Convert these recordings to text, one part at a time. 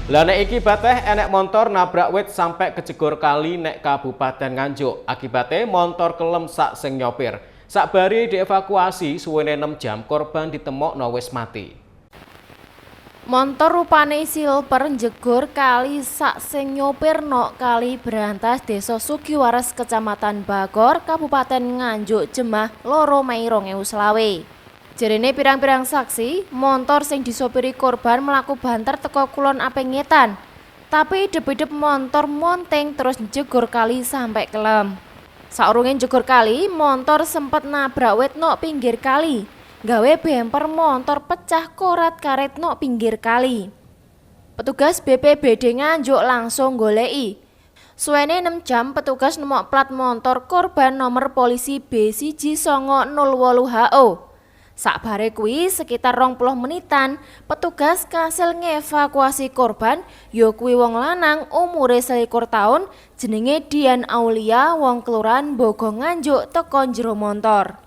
Lah nek iki bateh enek montor nabrak wit sampai kejegur kali nek Kabupaten Nganjuk. Akibate montor kelem sak sing nyopir. Sakbari dievakuasi suwene 6 jam korban ditemokno wis mati. Montor rupane silver njegur kali sak sing nyopirno Kali Brantas Desa Sugiwaras Kecamatan Bagor Kabupaten Nganjuk Jemah 2 Mei 2020. Jarene pirang-pirang saksi, montor sing disopiri korban mlaku banter teko kulon Apengetan. Tapi dep-dep montor monteng terus njegur kali sampai kelem. Saurunge njegur kali, montor sempat nabrak wit nok pinggir kali. Gawe bemper montor pecah korat karet nok pinggir kali. Petugas BPBD Nganjuk langsung goleki. Suwene 6 jam petugas nemok plat montor korban nomor polisi B1908HO. Sakbare kuwi sekitar 20 menitan, petugas kasil ngevakuasi korban, ya kuwi wong lanang umure 21 tahun, jenenge Dian Aulia, wong kelurahan Bogong Nganjuk teko njero montor.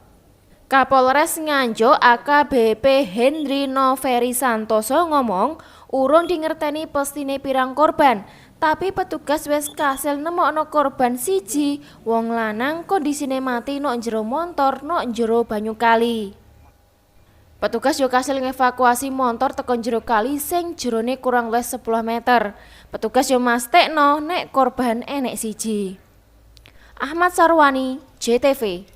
Kapolres Nganjuk AKBP Henry Noveri Santoso ngomong, urung dingerteni pestine pirang korban, tapi petugas wis kasil nemokno korban siji, wong lanang kondisine mati nok njero montor nok njero banyu kali. Petugas yo kasil ngevakuasi montor teko njero kali sing jerone kurang luwih 10 meter. Petugas yo mastekno nek korban enek siji. Ahmad Sarwani, JTV.